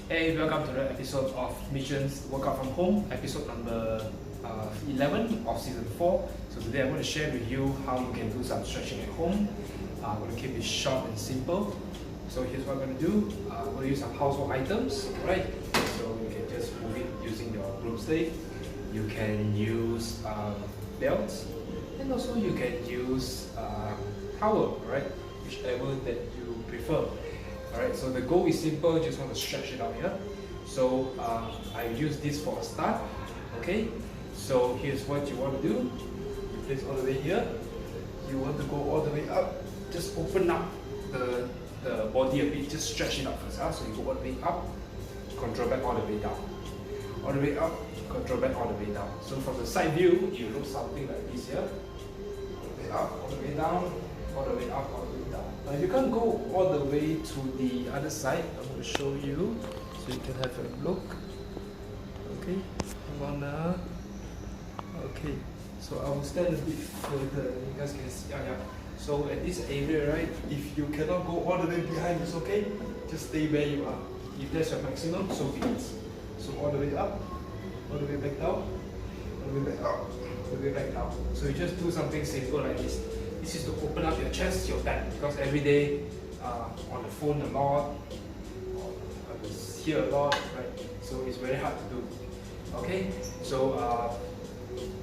Hey, welcome to the episode of Missions Workout from Home, episode number 11 of season 4. So today I'm going to share with you how you can do some stretching at home. I'm going to keep it short and simple. So here's what I'm going to do. I'm going to use some household items, right? So you can just move it using your broomstick. You can use belts, and also you can use towel, right? Whichever that you prefer. Alright, so the goal is simple, just want to stretch it out here. So I use this for a start. Okay, so here's what you want to do. You place all the way here. You want to go all the way up. Just open up the body a bit, just stretch it out first. So you go all the way up, control back all the way down. All the way up, control back all the way down. So from the side view, you look something like this here. All the way up, all the way down, all the way up, all the way down. Now you can't go all the way to the other side. I'm going to show you so you can have a look. Okay, hang on now. Okay, so I will stand a bit further. You guys can see. Yeah. So at this area, right, if you cannot go all the way behind, it's okay. Just stay where you are. If that's your maximum, so be it. So all the way up, all the way back down, all the way back up, all the way back down. So you just do something simple like this. This is to open up your chest, your back, because every day on the phone a lot, or here a lot, right? So it's very hard to do. Okay, so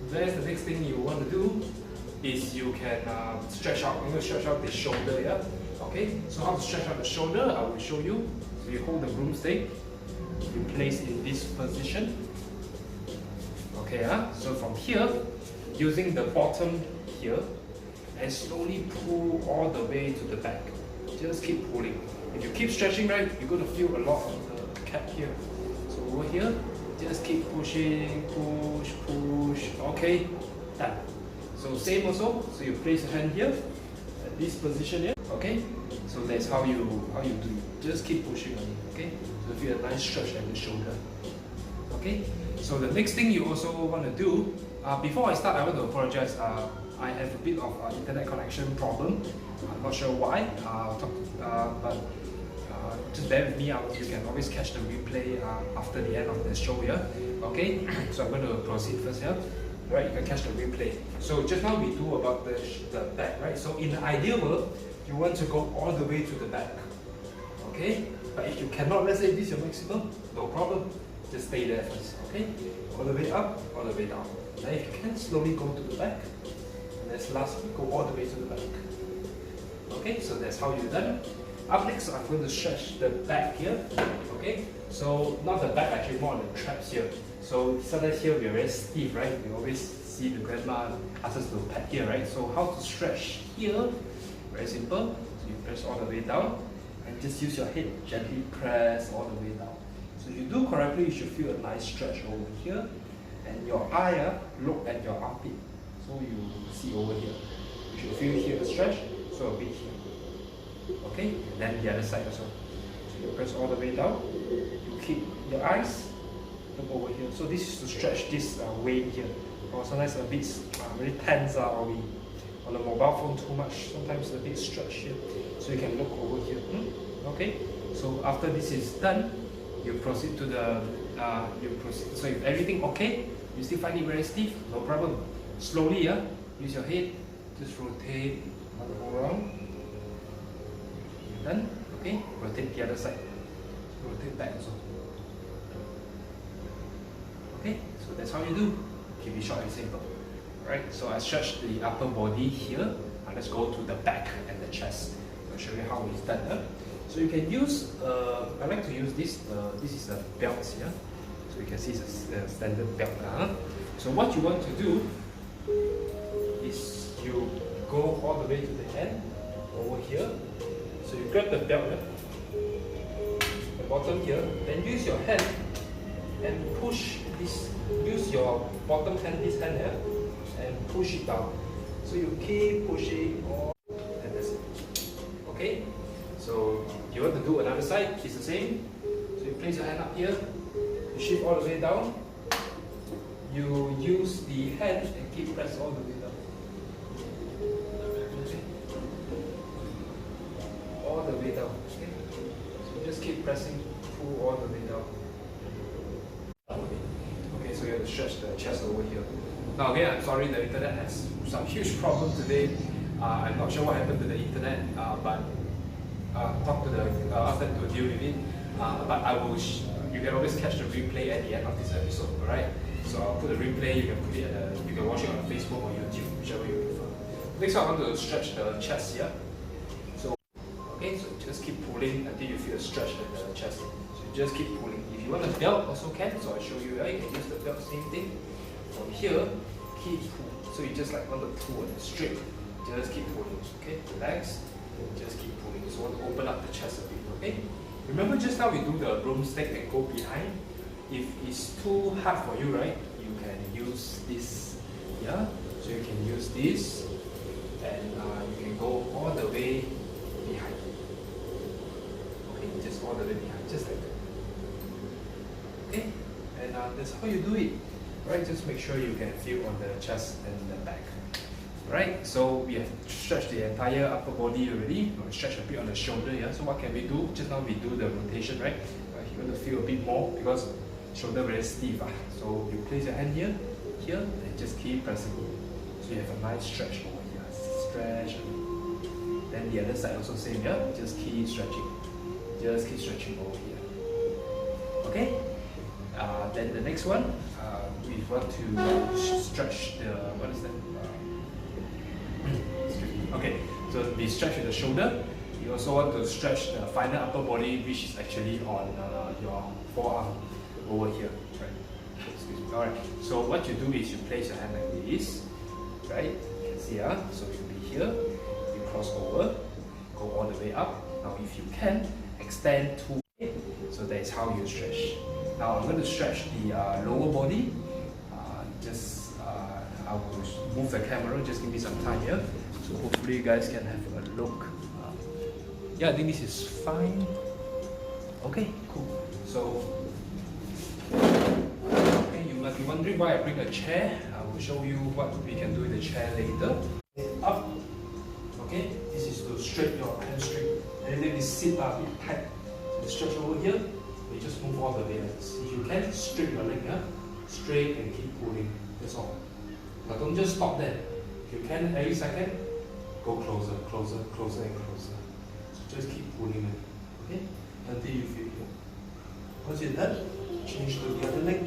there's the next thing you want to do is you can stretch out. You're going to stretch out the shoulder, yeah. Okay, so how to stretch out the shoulder? I will show you. So you hold the broomstick, you place in this position. Okay, so from here, using the bottom here, and slowly pull all the way to the back. Just keep pulling. If you keep stretching, right, you're going to feel a lot of the cap here. So over here, just keep pushing, push. Okay, done. So same also. So you place your hand here at this position here. Okay. So that's how you do it. Just keep pushing on it. Okay. So feel a nice stretch at the shoulder. Okay. So the next thing you also want to do. Before I start, I want to apologize. I have a bit of internet connection problem. I'm not sure why, but just bear with me. You can always catch the replay after the end of the show here. Okay, so I'm going to proceed first here. Right, you can catch the replay. So just now we do about the back, right? So in the ideal world, you want to go all the way to the back. Okay, but if you cannot, let's say this is your maximum, no problem. Just stay there first. Okay, all the way up, all the way down. Now if you can, slowly go to the back. Let's lastly go all the way to the back. Okay, so that's how you're done. Up next, I'm going to stretch the back here. Okay, so not the back, actually more on the traps here. So sometimes here we're very stiff, right? We always see the grandma ask us to pat here, right? So how to stretch here? Very simple. So you press all the way down and just use your head, gently press all the way down. So if you do correctly, you should feel a nice stretch over here. And your eye, look at your armpit. So you see over here. You should feel here the stretch, so a bit here. Okay, and then the other side also. So you press all the way down. You keep your eyes, look over here. So this is to stretch this vein here. Or sometimes a bit very tense, or we on the mobile phone too much. Sometimes a bit stretch here. So you can look over here. Okay. So after this is done, you proceed to the So if everything okay, you still find it very stiff, no problem. Slowly, use your head, just rotate, go around. Done. Okay, rotate the other side. Rotate back also. Okay, so that's how you do. Keep it short and simple. Right, so I stretch the upper body here. Now let's go to the back and the chest. I'll show you how it's done. So you can use, I like to use this. This is a belt here. So you can see it's a standard belt. So what you want to do is you go all the way to the hand over here. So you grab the belt, the bottom here, then use your hand and push this. Use your bottom hand, this hand here, and push it down. So you keep pushing all, and that's it. Okay. So you want to do another side, it's the same. So you place your hand up here, you shift all the way down. You use the hand and keep press all the way down. Okay. All the way down. Okay. So just keep pressing, pull all the way down. Okay, so you have to stretch the chest over here. Now again, I'm sorry the internet has some huge problem today. I'm not sure what happened to the internet, but talk to the ask them to deal with it. But I will. You can always catch the replay at the end of this episode, alright? So I'll put the replay. You can put it. You can watch it on Facebook or YouTube, whichever you prefer. Next one, I want to stretch the chest here. So okay, so just keep pulling until you feel a stretch in the chest. So you just keep pulling. If you want a belt, also can. So I'll show you. You can use the belt, same thing. From here, keep pull. So you just like want to pull and straight. Just keep pulling. Okay, relax. Just keep pulling. So want to open up the chest a bit. Okay. Remember just now we do the broomstick and go behind. If it's too hard for you, right, you can use this. Yeah. So you can use this, and you can go all the way behind. Okay, just all the way behind, just like that. Okay, and that's how you do it. Right, just make sure you can feel on the chest and the back. Right, so we have stretched the entire upper body already. We'll stretch a bit on the shoulder. Yeah. So what can we do? Just now we do the rotation, right? You want to feel a bit more because shoulder very stiff. So you place your hand here, and just keep pressing. So you have a nice stretch over here. Stretch. Then the other side also same. Yeah. Just keep stretching. Just keep stretching over here. Okay. Then the next one, we want to stretch the what is that? Okay, so we stretch the shoulder. You also want to stretch the final upper body, which is actually on your forearm over here. Right. Excuse me. Alright. So what you do is you place your hand like this, right? You can see, so you'll be here. You cross over, go all the way up. Now, if you can, extend to it. So that is how you stretch. Now I'm going to stretch the lower body. I will move the camera. Just give me some time here. So hopefully you guys can have a look. Yeah, I think this is fine. Okay, cool. So, okay, you might be wondering why I bring a chair. I will show you what we can do with the chair later. Up. Okay, this is to straighten your hamstring. And then you sit a bit tight. So stretch over here. You just move all the way. If you can, straighten your leg. Straight and keep pulling. That's all. But don't just stop there. If you can, every second, go closer, closer, closer and closer. So just keep pulling it, okay? Until you feel it. Once you're done, change to the other leg,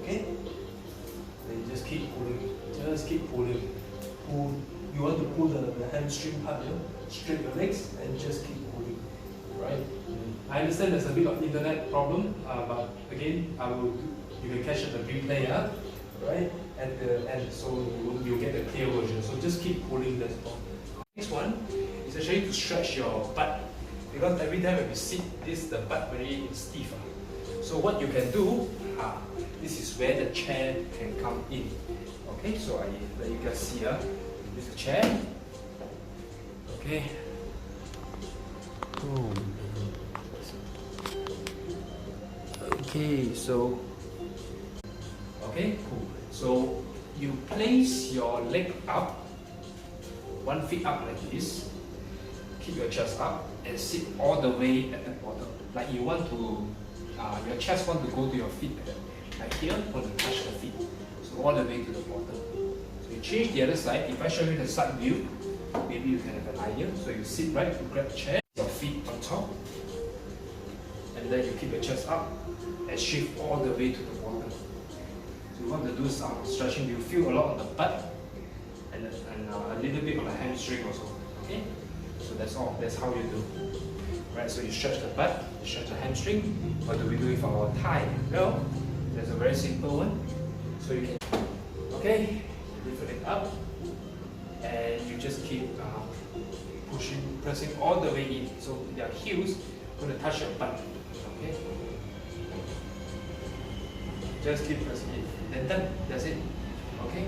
okay? Then just keep pulling, just keep pulling. Pull. You want to pull the hamstring part, straight your legs and just keep pulling, right? I understand there's a bit of internet problem, but again, you can catch the replay, right? At the end, so you'll get a clear version. So just keep pulling this ball. Next one is actually to stretch your butt, because every time when we sit, the butt very stiff. So what you can do, this is where the chair can come in. Okay, so I let you guys see. This is a chair. Okay. Okay, so. Okay, cool. So you place your leg up, 1 foot up like this, keep your chest up and sit all the way at the bottom. Like you want to, your chest want to go to your feet like here, want to touch the feet. So all the way to the bottom. So you change the other side. If I show you the side view, maybe you can have an idea. So you sit right, you grab the chair, your feet on top, and then you keep your chest up and shift all the way to the bottom. So you want to do some stretching. You feel a lot on the butt and a little bit on the hamstring also. Okay? So that's all. That's how you do. Right? So you stretch the butt, you stretch the hamstring. What do we do with our thigh? Well, there's a very simple one. So you can, okay, you lift it up and you just keep pushing, pressing all the way in. So your heels going to touch your butt. Okay? Just keep pressing it. Then done. That's it. Okay?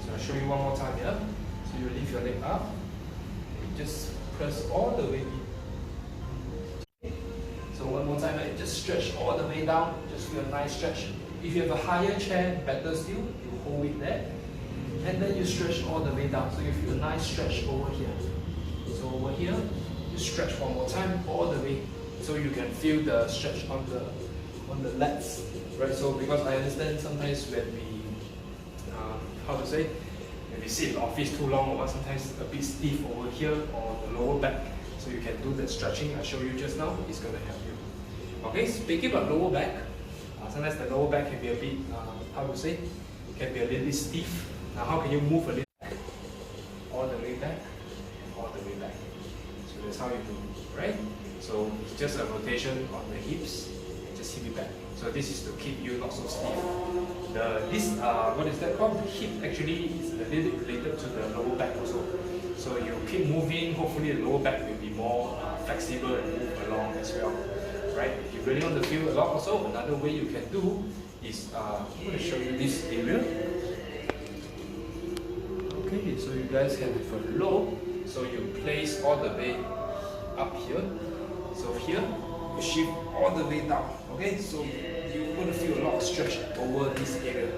So I'll show you one more time here. So you lift your leg up. Just press all the way in. Okay. So one more time, just stretch all the way down. Just feel a nice stretch. If you have a higher chair, better still, you hold it there. And then you stretch all the way down. So you feel a nice stretch over here. So over here, you stretch one more time all the way. so you can feel the stretch on the legs, right? So because I understand sometimes when we how to say, when we sit in the office too long, or sometimes a bit stiff over here or the lower back, so you can do the stretching I showed you just now. It's going to help you. Okay, speaking about lower back, sometimes the lower back can be a bit how to say, can be a little bit stiff. Now how can you move a little back? All the way back, all the way back. So that's how you do, right? So it's just a rotation on the hips, just hip it back. So this is to keep you not so stiff. What is that called? The hip actually is a little bit related to the lower back also. So you keep moving, hopefully the lower back will be more flexible and move along as well, right? If you really want to feel a lot also, another way you can do is, I'm going to show you this area. Okay, so you guys can have a low, so you place all the way up here. So here, you shift all the way down. Okay, so you're going to feel a lot of stretch over this area.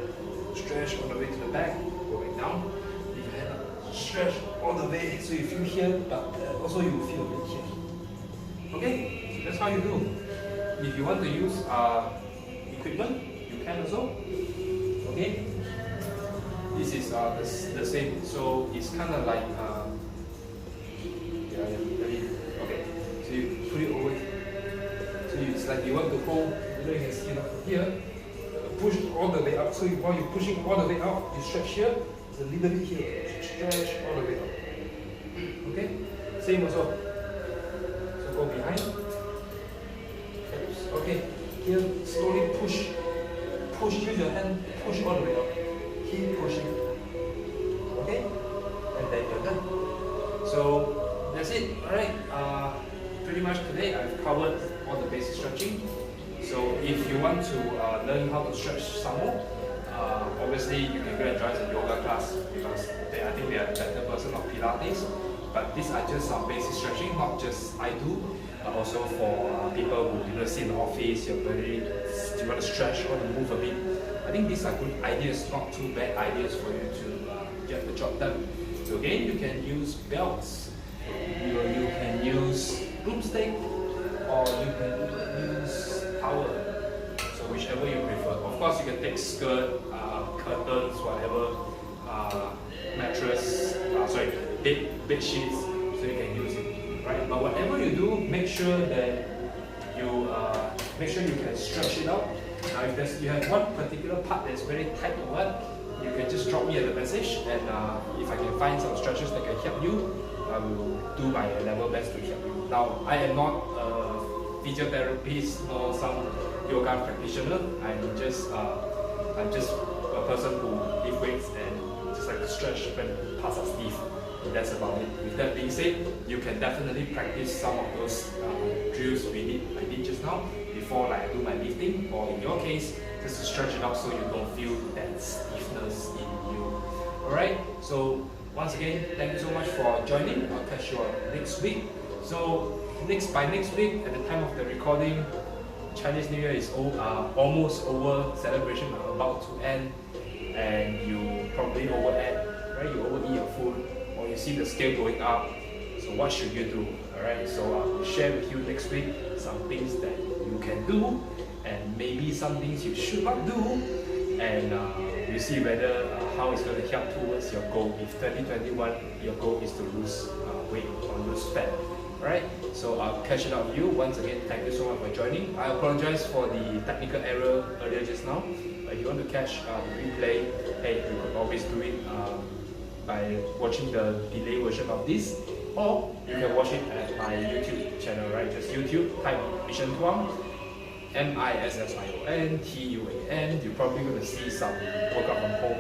Stretch all the way to the back, going down. Leave your hand up. Stretch all the way, so you feel here, but also you feel a bit here. Okay, so that's how you do. If you want to use equipment, you can also. Okay, this is the same. So it's kind of like okay. So you put it over. So it's like you want to hold. You can see it from here. Push all the way up. So while you're pushing all the way up, you stretch here. It's a little bit here. Stretch all the way up. Okay. Same also. So go behind. Okay. Here, slowly push. Push. Use your hand. Push all the way up. Keep pushing. Okay. And then you're done. So that's it. All right. Pretty much today I've covered all the basic stretching. So if you want to learn how to stretch some more, obviously you can go and join a yoga class, because I think they are a better version of Pilates. But these are just some basic stretching, not just I do, but also for people who sit in the office, you want to stretch or to move a bit. I think these are good ideas, not too bad ideas for you to get the job done. So again, you can use belts, you can use broomstick, or you can use towel. So whichever you prefer. Of course, you can take skirt, curtains, whatever, mattress, bed sheets, so you can use it, right? But whatever you do, make sure that you can stretch it out. Now, if you have one particular part that's very tight or what, you can just drop me a message, and if I can find some stretches that can help you, I will do my level best to help you. Now, I am not a physiotherapist or some yoga practitioner. I'm just a person who lifts weights and just like to stretch when parts are stiff. That's about it. With that being said, you can definitely practice some of those drills I did just now before like I do my lifting, or in your case, just to stretch it out so you don't feel that stiffness in you. Alright, so once again, thank you so much for joining. I'll catch you on next week. So by next week, at the time of the recording, Chinese New Year is almost over, celebration are about to end, and you probably overate, right? You overeat your food, or you see the scale going up. So what should you do? Alright, so I'll share with you next week some things that you can do, and maybe some things you should not do, and you see whether how it's going to help towards your goal. If 2021 your goal is to lose weight or lose fat. Alright, so I'll catch it up with you. Once again, thank you so much for joining. I apologize for the technical error earlier just now. But if you want to catch the replay, hey, you could always do it by watching the delay version of this, or you can watch it at my YouTube channel, right? Just YouTube, type Mission Tuan, MISSION TUAN. You're probably going to see some workout from home.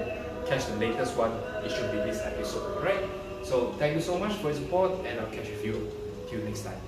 Catch the latest one, it should be this episode, right? So thank you so much for your support, and I'll catch you next time.